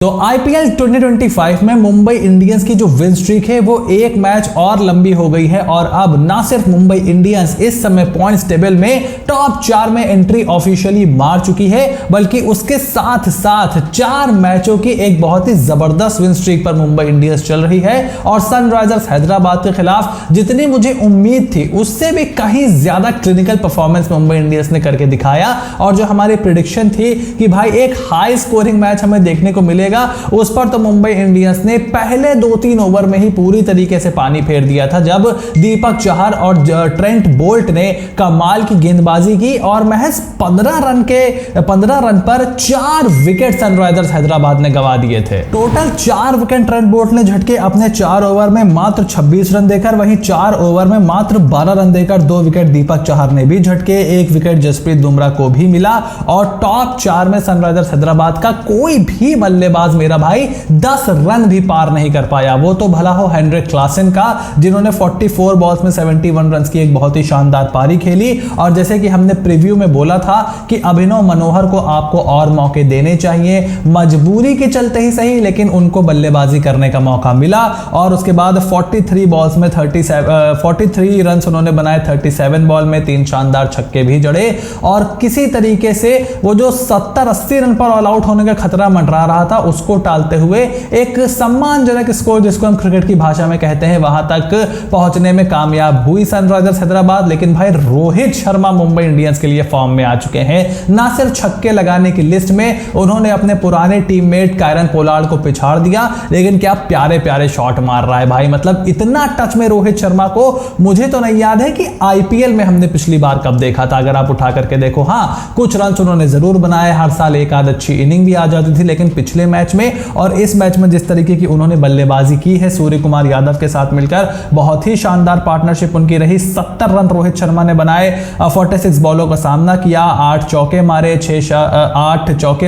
तो आईपीएल 2025 में मुंबई इंडियंस की जो विन स्ट्रीक है वो एक मैच और लंबी हो गई है और अब ना सिर्फ मुंबई इंडियंस इस समय पॉइंट्स टेबल में टॉप 4 में एंट्री ऑफिशियली मार चुकी है, बल्कि उसके साथ साथ 4 मैचों की एक बहुत ही जबरदस्त विन स्ट्रीक पर मुंबई इंडियंस चल रही है और सनराइजर्स हैदराबाद के खिलाफ जितनी मुझे उम्मीद थी उससे भी कहीं ज्यादा क्लिनिकल परफॉर्मेंस मुंबई इंडियंस ने करके दिखाया। और जो हमारी प्रेडिक्शन थी कि भाई एक हाई स्कोरिंग मैच हमें देखने को मिलेगा, उस पर तो मुंबई इंडियंस ने पहले 2-3 ओवर में ही पूरी तरीके से पानी फेर दिया था, जब दीपक चहर और ट्रेंट बोल्ट ने कमाल की गेंदबाजी की और महज 15 रन पर 4 विकेट सनराइजर्स हैदराबाद ने गंवा दिए थे। टोटल 4 विकेट ट्रेंट बोल्ट ने झटके अपने 4 ओवर में मात्र 26 रन देकर, वहीं 4 ओवर में मात्र 12 रन देकर 2 विकेट दीपक चहर ने भी झटके, 1 विकेट जसप्रीत बुमराह को भी मिला और टॉप 4 में सनराइजर्स हैदराबाद का कोई भी बल्लेबाज मेरा भाई 10 रन भी पार नहीं कर पाया। वो तो भला हो हेनरिक क्लासन का, जिन्होंने 44 बॉल्स में 71 रन की एक बहुत ही शानदार पारी खेली। और जैसे कि हमने प्रीव्यू में बोला था कि अभिनव मनोहर को आपको और मौके देने चाहिए, मजबूरी के चलते ही सही लेकिन उनको बल्लेबाजी करने का मौका मिला और उसके बाद 43 बॉल्स में 43 रन उन्होंने बनाए, 37 बॉल में 3 शानदार छक्के भी जड़े और किसी तरीके से वो जो 70-80 रन पर ऑल आउट होने का खतरा मंडरा रहा था उसको टालते हुए एक सम्मानजनक स्कोर, जिसको हम क्रिकेट की भाषा में कहते हैं, वहां तक पहुंचने में कामयाब हुई सनराइजर्स हैदराबाद। लेकिन भाई रोहित शर्मा मुंबई इंडियंस के लिए फॉर्म में आ चुके हैं। ना सिर्फ छक्के लगाने की लिस्ट में उन्होंने अपने पुराने टीममेट कायरन पोलार्ड को पिछाड़ दिया, लेकिन क्या प्यारे प्यारे शॉट मार रहा है भाई। मतलब इतना टच में रोहित शर्मा को मुझे तो नहीं याद है कि आईपीएल में हमने पिछली बार कब देखा था। अगर आप उठा करके देखो, हाँ कुछ रन उन्होंने जरूर बनाए, हर साल एक आध अच्छी इनिंग भी आ जाती थी, लेकिन पिछले मैच में और इस मैच में जिस तरीके की उन्होंने बल्लेबाजी की है सूर्य कुमार यादव के साथ मिलकर, बहुत ही शानदार पार्टनरशिप उनकी रही। 70 रन रोहित शर्मा ने बनाए, 46 बॉलों का सामना किया, 8 चौके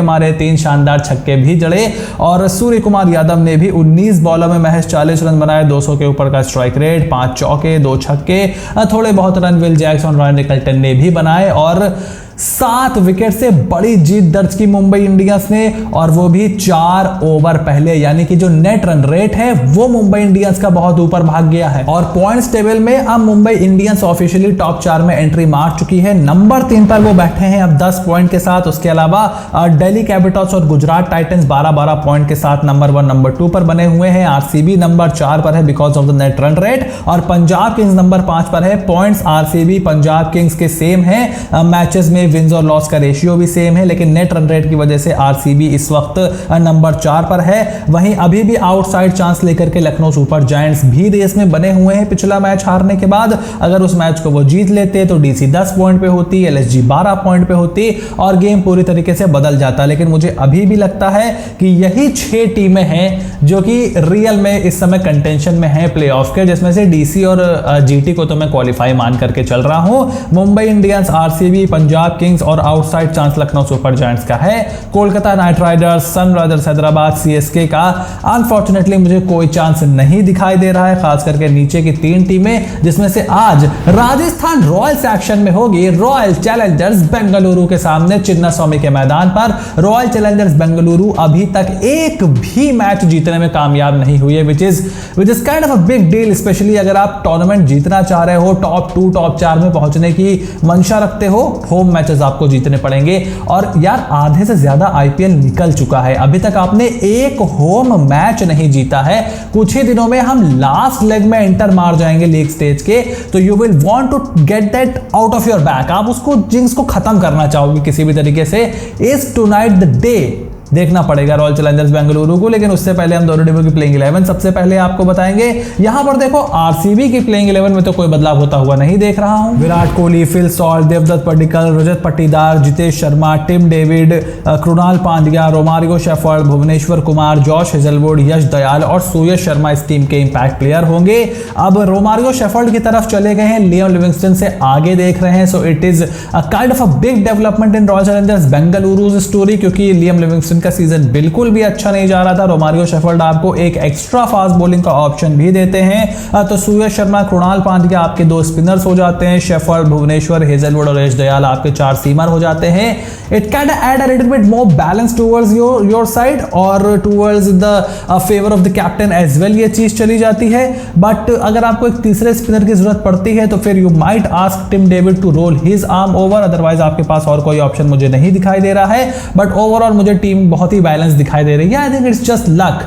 मारे, 3 शानदार छक्के भी जड़े और सूर्य कुमार यादव ने भी 19 बॉलों में महज 40 रन बनाए, 200 के ऊपर का स्ट्राइक रेट, 5 चौके 2 छक्के, थोड़े बहुत रन विल जैक्स और रॉय निकल्टन ने भी बनाए और 7 विकेट से बड़ी जीत दर्ज की मुंबई इंडियंस ने, और वो भी 4 ओवर पहले। यानी कि जो नेट रन रेट है वो मुंबई इंडियंस का बहुत ऊपर भाग गया है और पॉइंट्स टेबल में अब मुंबई इंडियंस ऑफिशियली टॉप 4 में एंट्री मार चुकी है। नंबर 3 पर वो बैठे हैं अब 10 पॉइंट के साथ। उसके अलावा दिल्ली कैपिटल्स और गुजरात टाइटंस 12-12 पॉइंट के साथ नंबर 1 नंबर 2 पर बने हुए हैं। आरसीबी नंबर 4 पर है because of the net run rate और पंजाब किंग्स नंबर 5 पर है। पॉइंट्स आरसीबी पंजाब किंग्स के सेम है, मैचेस में विंस और लॉस का रेशियो भी सेम है, लेकिन नेट रन रेट की वजह से आरसीबी इस वक्त नंबर 4 पर है। वहीं अभी भी आउटसाइड चांस लेकर के लखनऊ सुपर जायंट्स भी रेस में बने हुए हैं। पिछला मैच हारने के बाद अगर उस मैच को वो जीत लेते तो डीसी 10 पॉइंट पे होती, एलएसजी 12 पॉइंट पे होती और गेम पूरी तरीके से बदल जाता। लेकिन मुझे अभी भी लगता है कि यही 6 टीमें हैं जो कि रियल में इस समय कंटेंशन में है प्लेऑफ के, जिसमें से डीसी और जीटी को तो मैं क्वालिफाई मान करके चल रहा हूं। Mumbai Indians, RCB, Punjab Kings और outside chance Lucknow Super Giants का है। Kolkata Knight Riders, Sunrisers Hyderabad, CSK का अनफॉर्चुनेटली मुझे कोई चांस नहीं दिखाई दे रहा है, खास करके नीचे की 3 टीमें, जिसमें से आज राजस्थान रॉयल्स एक्शन में होगी रॉयल चैलेंजर्स बेंगलुरु के सामने चिन्नास्वामी के मैदान पर। रॉयल चैलेंजर्स बेंगलुरु अभी तक एक भी मैच जीतने में कामयाब नहीं हुई है, which is kind of a big deal, specially अगर आप टूर्नामेंट जीतना चाह रहे हो, टॉप 2 टॉप 4 में पहुंचने की मंशा रखते हो, होम मैचेस आपको जीतने पड़ेंगे। और यार आधे से ज्यादा आईपीएल निकल चुका है, अभी तक आपने एक होम मैच नहीं जीता है। कुछ ही दिनों में हम लास्ट लेग में एंटर मार जाएंगे लीग स्टेज के, तो you will want to get that out of your back. आप उसको जिंक्स को खत्म करना चाहोगे किसी भी तरीके से। इज टुनाइट द डे देखना पड़ेगा रॉयल चैलेंजर्स बेंगलुरु को। लेकिन उससे पहले हम दोनों टीमों की प्लेइंग 11 सबसे पहले आपको बताएंगे। यहां पर देखो आरसीबी की प्लेइंग 11 में तो कोई बदलाव होता हुआ नहीं देख रहा हूं। Virat Kohli, Phil Salt, Devdutt Padikkal, Rajat Patidar, Jitesh Sharma, Tim David, Krunal Pandya, Romario Shepherd, Bhuvneshwar Kumar, Josh Hazlewood, Yash Dayal और सुयश शर्मा इस टीम के इंपैक्ट प्लेयर होंगे। अब रोमारियो शेफर्ड की तरफ चले गए हैं, लियम लिविंगस्टन से आगे देख रहे हैं। So it is a kind of a big development in royal Challengers Bengaluru story, क्योंकि लियम लिविंगस्टन जिनका सीजन बिल्कुल भी अच्छा नहीं जा रहा था। रोमारियो शेफर्ड आपको एक एक्स्ट्रा फास्ट बॉलिंग का ऑप्शन भी देते हैं। तो सूरज शर्मा, कृणाल पांड्या आपके 2 स्पिनर्स हो जाते हैं। शेफर्ड, भुवनेश्वर, हेजलवुड और यश दयाल आपके 4 सीमर हो जाते हैं। It can add a little bit more balance towards your side और towards the favour of the captain as well, ये चीज चली जाती है। बट अगर आपको एक तीसरे स्पिनर की जरूरत पड़ती है तो फिर you might ask Tim David to roll his arm over, otherwise आपके पास और कोई ऑप्शन मुझे नहीं दिखाई दे रहा है। बट ओवरऑल मुझे टीम बहुत ही बैलेंस दिखाई दे रही है। I think it's just luck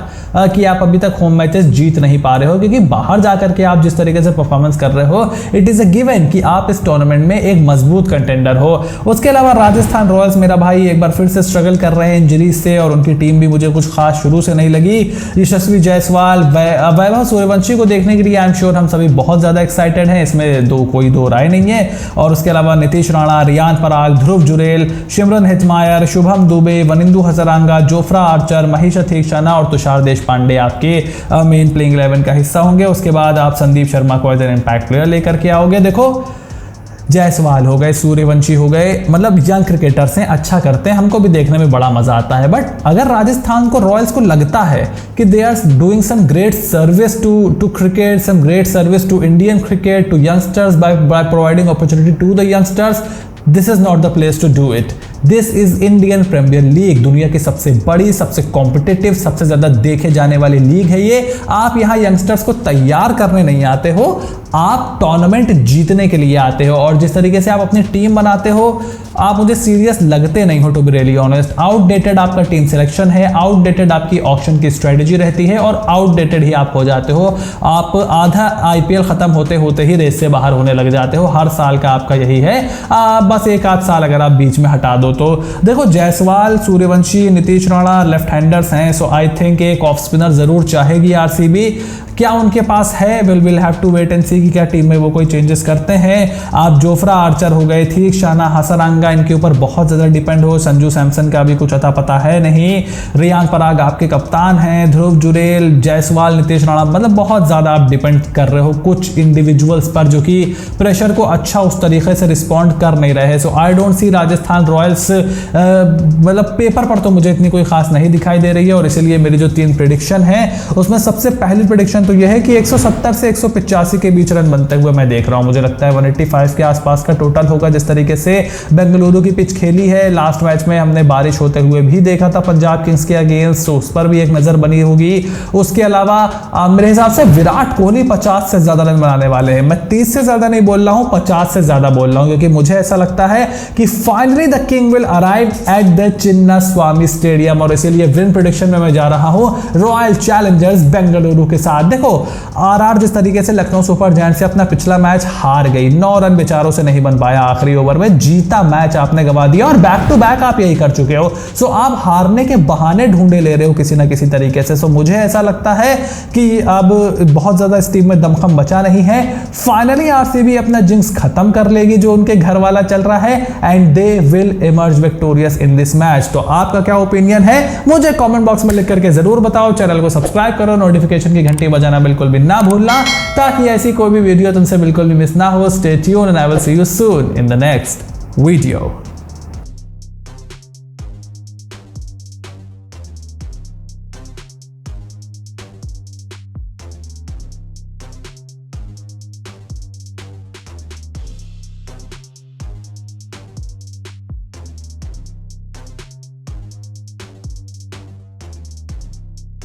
कि आप अभी तक होम मैचेस जीत नहीं पा रहे हो, क्योंकि बाहर जाकर के आप जिस तरीके से परफॉर्मेंस कर रहे हो, इट इज अ गिवन कि आप इस टूर्नामेंट में एक मजबूत कंटेंडर हो। उसके अलावा राजस्थान रॉयल्स मेरा भाई एक बार फिर से स्ट्रगल कर रहे हैं इंजरी से, और उनकी टीम भी मुझे कुछ खास शुरू से नहीं लगी। यशस्वी जायसवाल, वैभव सूर्यवंशी को देखने के लिए आई एम श्योर हम सभी बहुत ज्यादा एक्साइटेड हैं, इसमें कोई दो राय नहीं है। और उसके अलावा Nitish Rana, Riyan Parag, Dhruv Jurel, Shimron Hetmyer, Shubham Dubey, Wanindu Hasaranga, Jofra Archer, Maheesh Theekshana और तुषार देशपांडे आपके मेन प्लेइंग 11 का हिस्सा होंगे। उसके बाद आप संदीप शर्मा को एज एन इंपैक्ट प्लेयर लेकर के आओगे। देखो, जायसवाल हो गए, सूर्यवंशी हो गए, मतलब यंग क्रिकेटर्स हैं, अच्छा करते हैं, हमको भी देखने में बड़ा मजा आता है। बट अगर राजस्थान को, रॉयल्स को लगता है कि they are doing some great service to cricket, some great service to Indian cricket, to youngsters by providing opportunity to the youngsters, this is not the place to do it. This is Indian Premier League, दुनिया की सबसे बड़ी, सबसे competitive, सबसे ज्यादा देखे जाने वाली लीग है ये। आप यहाँ यंगस्टर्स को तैयार करने नहीं आते हो, आप टूर्नामेंट जीतने के लिए आते हो। और जिस तरीके से आप अपनी टीम बनाते हो, आप मुझे सीरियस लगते नहीं हो, to be really honest. Outdated आपका टीम सिलेक्शन है, आउटडेटेड आपकी ऑक्शन की स्ट्रेटेजी रहती है, और आउटडेटेड ही आप हो जाते हो। आप आधा आईपीएल खत्म होते होते ही रेस से बाहर होने लग जाते हो। हर साल का आपका यही है। बस एक आध साल अगर आप बीच में हटा दो तो देखो, जायसवाल, सूर्यवंशी, नीतीश राणा लेफ्ट हैंडर्स हैं, सो आई थिंक एक ऑफ स्पिनर जरूर चाहेगी आरसीबी। क्या उनके पास है? Will have to wait and see कि क्या टीम में वो कोई चेंजेस करते हैं। आप जोफ्रा आर्चर हो गए, थीक्षाना, हसरंगा, इनके ऊपर बहुत ज्यादा डिपेंड हो। संजू सैमसन का भी कुछ अता पता है नहीं। रियान पराग आपके कप्तान हैं, ध्रुव जुरेल, जायसवाल, नीतीश राणा, मतलब बहुत ज्यादा आप डिपेंड कर रहे हो कुछ इंडिविजुअल्स पर जो कि प्रेशर को अच्छा उस तरीके से रिस्पॉन्ड कर नहीं रहे। So I don't see Rajasthan Royals, मतलब पेपर पर तो मुझे इतनी कोई खास नहीं दिखाई दे रही है। और इसीलिए मेरी जो 3 प्रेडिक्शन है उसमें सबसे पहली प्रेडिक्शन तो यह है कि 170 से 185 के बीच रन बनते हुए मैं देख रहा हूं। मुझे लगता है 185 के आसपास का टोटल होगा। जिस तरीके से बेंगलुरु की पिच खेली है, लास्ट मैच में हमने बारिश होते हुए भी देखा था पंजाब किंग्स के अगेंस्ट, तो उस पर भी एक नजर बनी होगी। उसके अलावा मेरे हिसाब से विराट कोहली 50 से ज्यादा रन बनाने वाले हैं। मैं 30 से ज्यादा नहीं बोल रहा हूं, 50 से ज्यादा बोल रहा हूं, क्योंकि मुझे ऐसा लगता है कि finally the king will arrive at the Chinna Swami stadium. और इसीलिए विन प्रेडिक्शन में मैं जा रहा हूं रॉयल चैलेंजर्स बेंगलुरु के साथ। देखो, आरआर जिस तरीके से लखनऊ सुपर जायंट्स से अपना पिछला मैच हार गई, 9 रन बेचारों से नहीं बन पाया आखिरी ओवर में, जीता मैच आपने गवा दिया, और बैक टू बैक आप यही कर चुके हो। सो आप हारने के बहाने ढूंढे ले रहे हो किसी ना किसी तरीके से। सो मुझे ऐसा लगता है कि अब बहुत ज्यादा इस टीम में दमखम बचा नहीं है। फाइनली आरसीबी अपना जिंक्स खत्म कर लेगी जो उनके घर वाला चल रहा है, and they will emerge victorious in this match. तो आपका क्या ओपिनियन है मुझे कमेंट बॉक्स में लिख करके जरूर बताओ। चैनल को सब्सक्राइब करो, नोटिफिकेशन की घंटी बजाना बिल्कुल भी ना भूलना, ताकि ऐसी कोई भी वीडियो तुमसे बिल्कुल भी मिस ना हो। Stay tuned and I will see you soon in the next video.